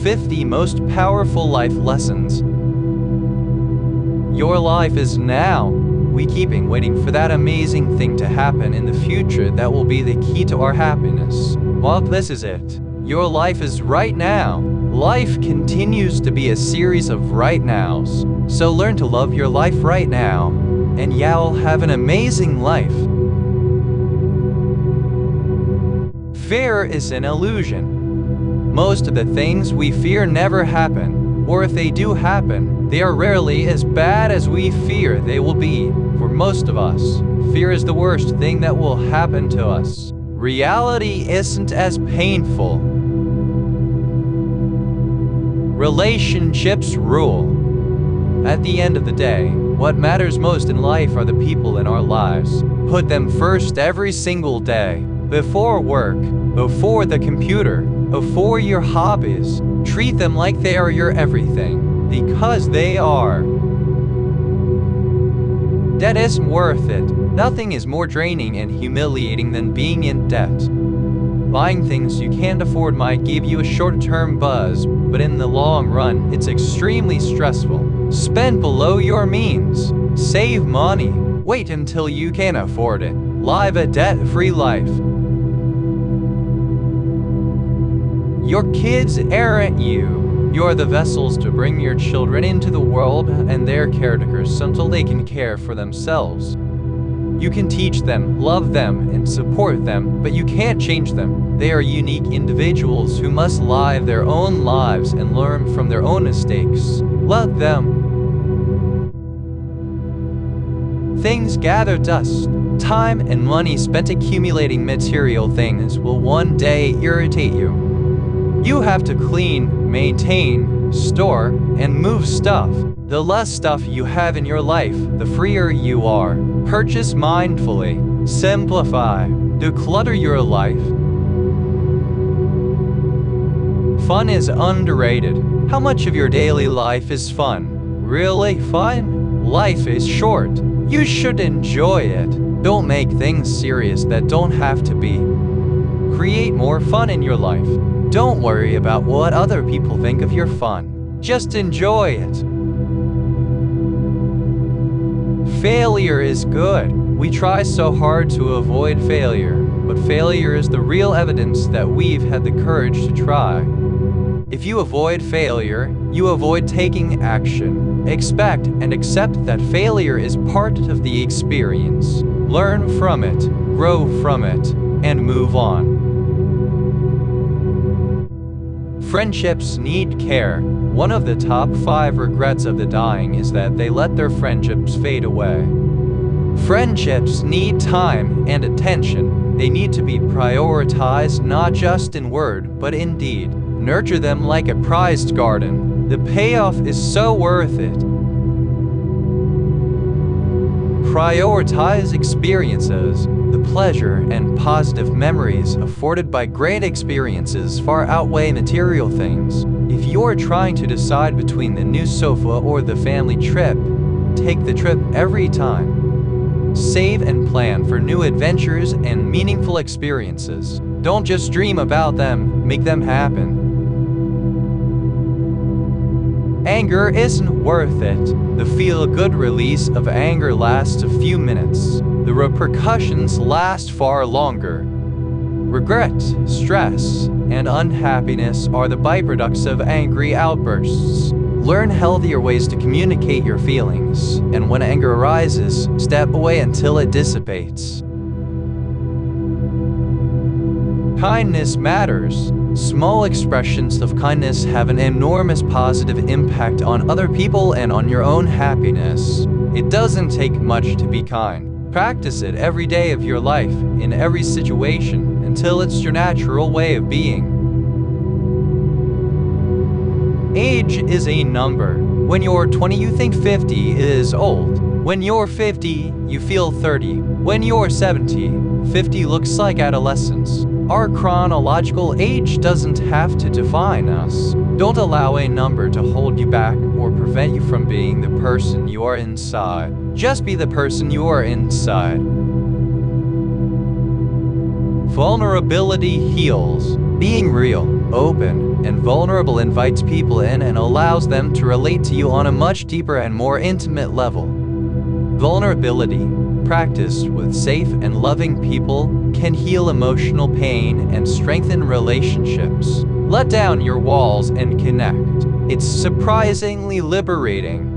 50 most powerful life lessons. Your life is now. We keep waiting for that amazing thing to happen in the future that will be the key to our happiness. Well, this is it. Your life is right now. Life continues to be a series of right nows. So learn to love your life right now, and you'll have an amazing life. Fear is an illusion. Most of the things we fear never happen, or if they do happen, they are rarely as bad as we fear they will be. For most of us, fear is the worst thing that will happen to us. Reality isn't as painful. Relationships rule. At the end of the day, what matters most in life are the people in our lives. Put them first every single day. Before work, before the computer, before your hobbies. Treat them like they are your everything, because they are. Debt isn't worth it. Nothing is more draining and humiliating than being in debt. Buying things you can't afford might give you a short-term buzz, but in the long run, it's extremely stressful. Spend below your means. Save money. Wait until you can afford it. Live a debt-free life. Your kids aren't you. You're the vessels to bring your children into the world and their caretakers until they can care for themselves. You can teach them, love them, and support them, but you can't change them. They are unique individuals who must live their own lives and learn from their own mistakes. Let them. Things gather dust. Time and money spent accumulating material things will one day irritate you. You have to clean, maintain, store, and move stuff. The less stuff you have in your life, the freer you are. Purchase mindfully. Simplify. Declutter your life. Fun is underrated. How much of your daily life is fun? Really fun? Life is short. You should enjoy it. Don't make things serious that don't have to be. Create more fun in your life. Don't worry about what other people think of your fun. Just enjoy it. Failure is good. We try so hard to avoid failure, but failure is the real evidence that we've had the courage to try. If you avoid failure, you avoid taking action. Expect and accept that failure is part of the experience. Learn from it, grow from it, and move on. Friendships need care. One of the top 5 regrets of the dying is that they let their friendships fade away. Friendships need time and attention. They need to be prioritized not just in word, but in deed. Nurture them like a prized garden. The payoff is so worth it. Prioritize experiences. The pleasure and positive memories afforded by great experiences far outweigh material things. If you're trying to decide between the new sofa or the family trip, take the trip every time. Save and plan for new adventures and meaningful experiences. Don't just dream about them, make them happen. Anger isn't worth it. The feel-good release of anger lasts a few minutes. The repercussions last far longer. Regret, stress, and unhappiness are the byproducts of angry outbursts. Learn healthier ways to communicate your feelings, and when anger arises, step away until it dissipates. Kindness matters. Small expressions of kindness have an enormous positive impact on other people and on your own happiness. It doesn't take much to be kind. Practice it every day of your life, in every situation, until it's your natural way of being. Age is a number. When you're 20, you think 50 is old. When you're 50, you feel 30. When you're 70, 50 looks like adolescence. Our chronological age doesn't have to define us. Don't allow a number to hold you back or prevent you from being the person you are inside. Just be the person you are inside. Vulnerability heals. Being real, open, and vulnerable invites people in and allows them to relate to you on a much deeper and more intimate level. Vulnerability, practiced with safe and loving people, can heal emotional pain and strengthen relationships. Let down your walls and connect. It's surprisingly liberating.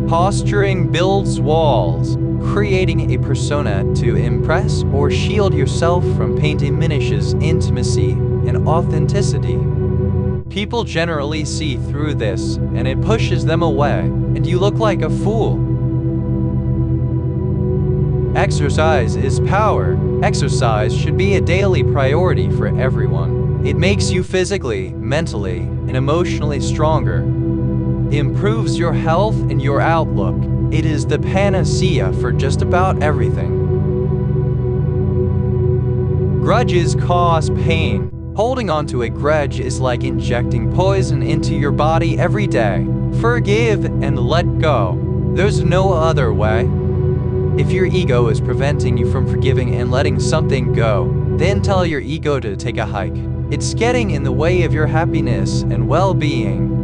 Posturing builds walls. Creating a persona to impress or shield yourself from pain diminishes intimacy and authenticity. People generally see through this, and it pushes them away, and you look like a fool. Exercise is power. Exercise should be a daily priority for everyone. It makes you physically, mentally, and emotionally stronger. Improves your health and your outlook. It is the panacea for just about everything. Grudges cause pain. Holding on to a grudge is like injecting poison into your body every day. Forgive and let go. There's no other way. If your ego is preventing you from forgiving and letting something go, then tell your ego to take a hike. It's getting in the way of your happiness and well-being.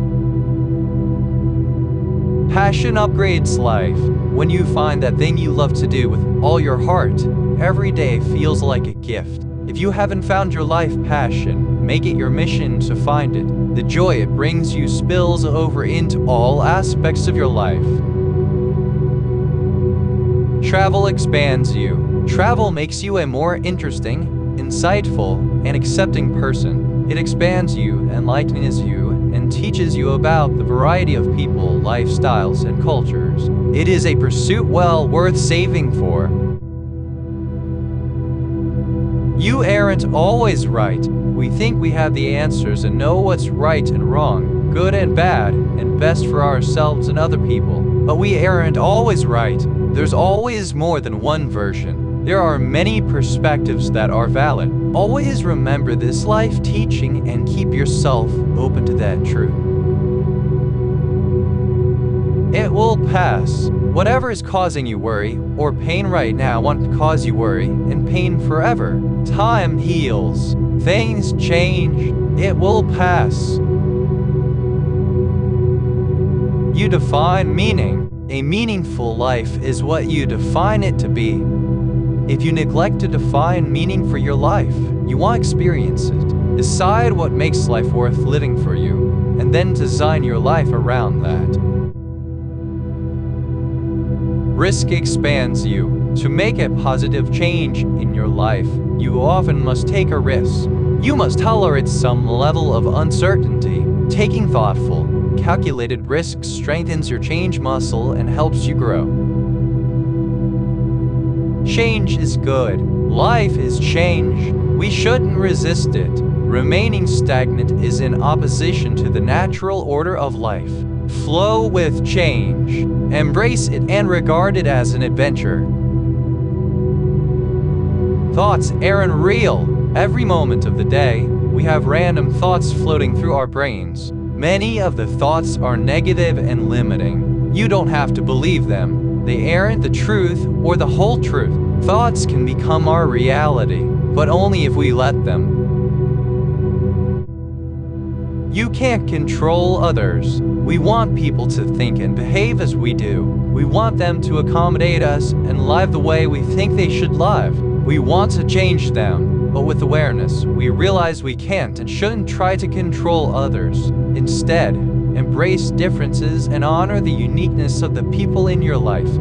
Passion upgrades life. When you find that thing you love to do with all your heart, every day feels like a gift. If you haven't found your life passion, make it your mission to find it. The joy it brings you spills over into all aspects of your life. Travel expands you. Travel makes you a more interesting, insightful, and accepting person. It expands you, enlightens you, and teaches you about the variety of people, lifestyles, and cultures. It is a pursuit well worth saving for. You aren't always right. We think we have the answers and know what's right and wrong, good and bad, and best for ourselves and other people. But we aren't always right. There's always more than one version. There are many perspectives that are valid. Always remember this life teaching and keep yourself open to that truth. It will pass. Whatever is causing you worry or pain right now won't cause you worry and pain forever. Time heals. Things change. It will pass. You define meaning. A meaningful life is what you define it to be. If you neglect to define meaning for your life, you won't experience it. Decide what makes life worth living for you, and then design your life around that. Risk expands you. To make a positive change in your life, you often must take a risk. You must tolerate some level of uncertainty. Taking thoughtful, calculated risks strengthens your change muscle and helps you grow. Change is good. Life is change. We shouldn't resist it. Remaining stagnant is in opposition to the natural order of life. Flow with change. Embrace it and regard it as an adventure. Thoughts aren't real. Every moment of the day, we have random thoughts floating through our brains. Many of the thoughts are negative and limiting. You don't have to believe them. They aren't the truth or the whole truth. Thoughts can become our reality, but only if we let them. You can't control others. We want people to think and behave as we do. We want them to accommodate us and live the way we think they should live. We want to change them, but with awareness, we realize we can't and shouldn't try to control others. Instead, embrace differences and honor the uniqueness of the people in your life.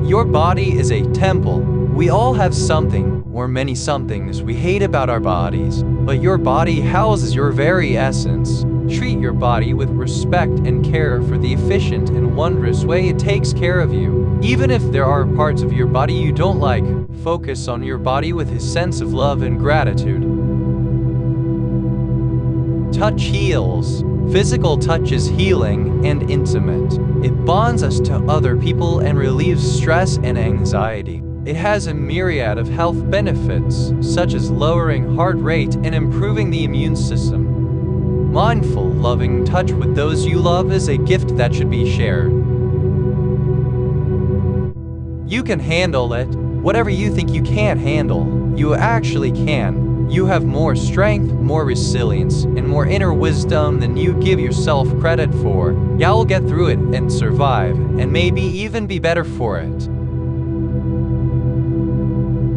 Your body is a temple. We all have something or many somethings we hate about our bodies, but your body houses your very essence. Treat your body with respect and care for the efficient and wondrous way it takes care of you. Even if there are parts of your body you don't like, focus on your body with a sense of love and gratitude. Touch heals. Physical touch is healing and intimate. It bonds us to other people and relieves stress and anxiety. It has a myriad of health benefits, such as lowering heart rate and improving the immune system. Mindful, loving touch with those you love is a gift that should be shared. You can handle it. Whatever you think you can't handle, you actually can. You have more strength, more resilience, and more inner wisdom than you give yourself credit for. You'll get through it and survive, and maybe even be better for it.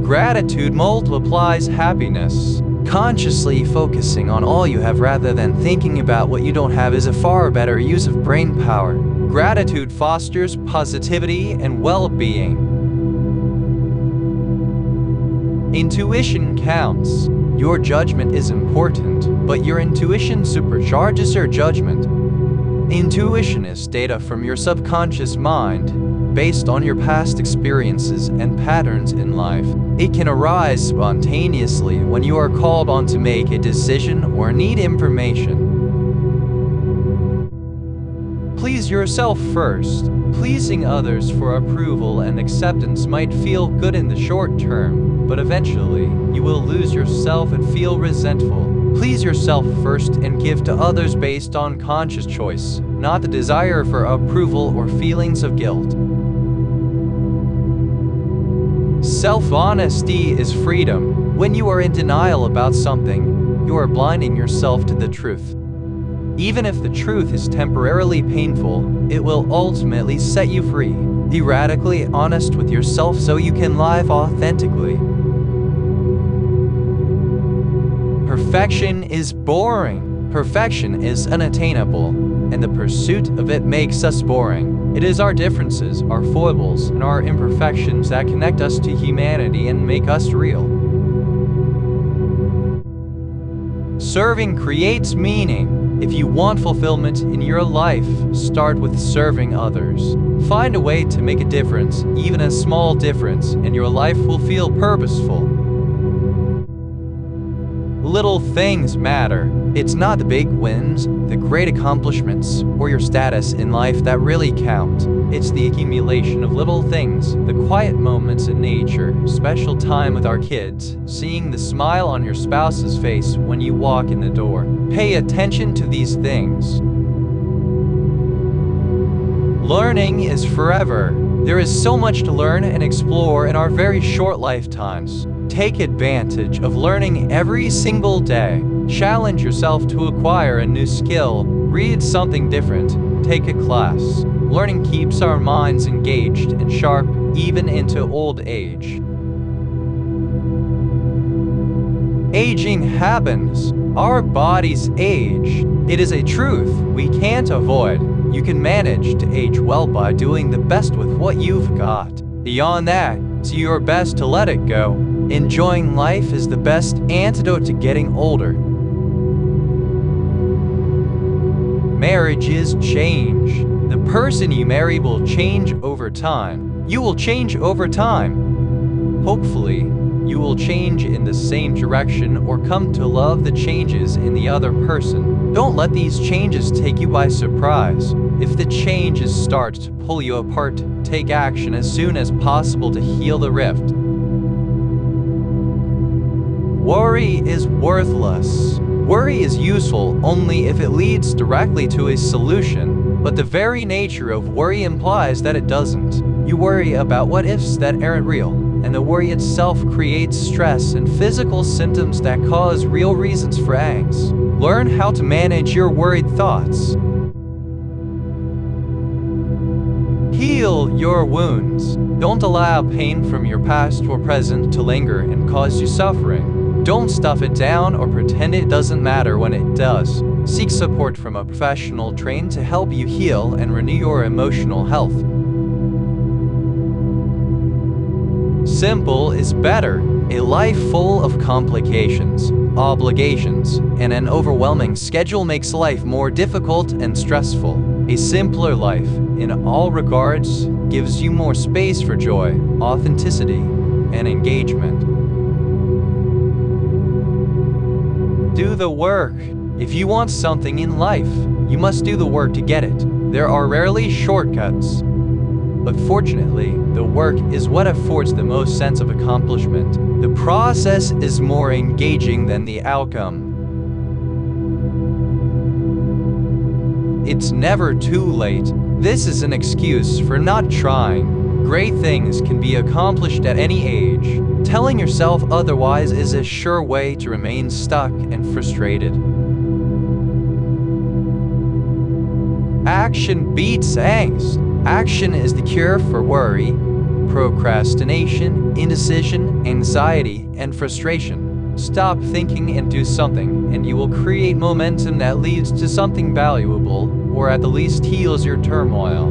Gratitude multiplies happiness. Consciously focusing on all you have rather than thinking about what you don't have is a far better use of brain power. Gratitude fosters positivity and well-being. Intuition counts. Your judgment is important, but your intuition supercharges your judgment. Intuition is data from your subconscious mind, based on your past experiences and patterns in life. It can arise spontaneously when you are called on to make a decision or need information. Please yourself first. Pleasing others for approval and acceptance might feel good in the short term, but eventually, you will lose yourself and feel resentful. Please yourself first and give to others based on conscious choice, not the desire for approval or feelings of guilt. Self-honesty is freedom. When you are in denial about something, you are blinding yourself to the truth. Even if the truth is temporarily painful, it will ultimately set you free. Be radically honest with yourself so you can live authentically. Perfection is boring. Perfection is unattainable, and the pursuit of it makes us boring. It is our differences, our foibles, and our imperfections that connect us to humanity and make us real. Serving creates meaning. If you want fulfillment in your life, start with serving others. Find a way to make a difference, even a small difference, and your life will feel purposeful. Little things matter. It's not the big wins, the great accomplishments, or your status in life that really count. It's the accumulation of little things, the quiet moments in nature, special time with our kids, seeing the smile on your spouse's face when you walk in the door. Pay attention to these things. Learning is forever. There is so much to learn and explore in our very short lifetimes. Take advantage of learning every single day. Challenge yourself to acquire a new skill. Read something different. Take a class. Learning keeps our minds engaged and sharp even into old age. Aging happens. Our bodies age. It is a truth we can't avoid. You can manage to age well by doing the best with what you've got. Beyond that, do your best to let it go. Enjoying life is the best antidote to getting older. Marriage is change. The person you marry will change over time. You will change over time. Hopefully, you will change in the same direction or come to love the changes in the other person. Don't let these changes take you by surprise. If the changes start to pull you apart, take action as soon as possible to heal the rift. Worry is worthless. Worry is useful only if it leads directly to a solution, but the very nature of worry implies that it doesn't. You worry about what-ifs that aren't real, and the worry itself creates stress and physical symptoms that cause real reasons for angst. Learn how to manage your worried thoughts. Heal your wounds. Don't allow pain from your past or present to linger and cause you suffering. Don't stuff it down or pretend it doesn't matter when it does. Seek support from a professional trained to help you heal and renew your emotional health. Simple is better. A life full of complications, obligations, and an overwhelming schedule makes life more difficult and stressful. A simpler life, in all regards, gives you more space for joy, authenticity, and engagement. Do the work. If you want something in life, you must do the work to get it. There are rarely shortcuts. But fortunately, the work is what affords the most sense of accomplishment. The process is more engaging than the outcome. It's never too late. This is an excuse for not trying. Great things can be accomplished at any age. Telling yourself otherwise is a sure way to remain stuck and frustrated. Action beats angst. Action is the cure for worry, procrastination, indecision, anxiety, and frustration. Stop thinking and do something, and you will create momentum that leads to something valuable, or at the least heals your turmoil.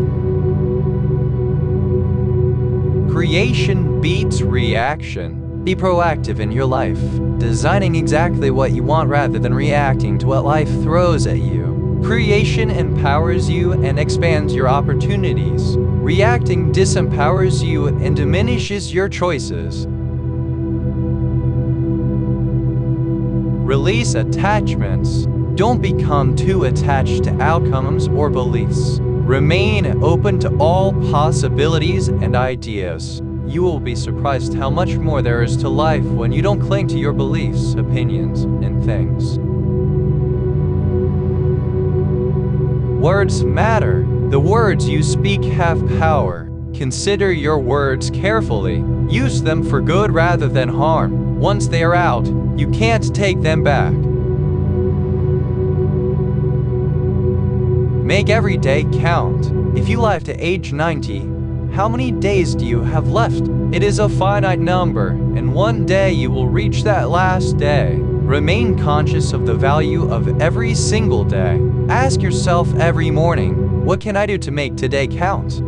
Creation beats reaction. Be proactive in your life, designing exactly what you want rather than reacting to what life throws at you. Creation empowers you and expands your opportunities. Reacting disempowers you and diminishes your choices. Release attachments. Don't become too attached to outcomes or beliefs. Remain open to all possibilities and ideas. You will be surprised how much more there is to life when you don't cling to your beliefs, opinions, and things. Words matter. The words you speak have power. Consider your words carefully. Use them for good rather than harm. Once they are out, you can't take them back. Make every day count. If you live to age 90, how many days do you have left? It is a finite number, and one day you will reach that last day. Remain conscious of the value of every single day. Ask yourself every morning, what can I do to make today count?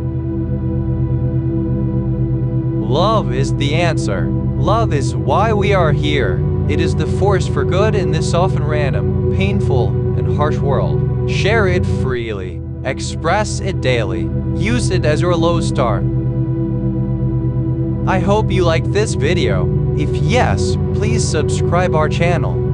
Love is the answer. Love is why we are here. It is the force for good in this often random, painful, and harsh world. Share it freely. Express it daily. Use it as your lodestar. I hope you liked this video. If yes, please subscribe our channel.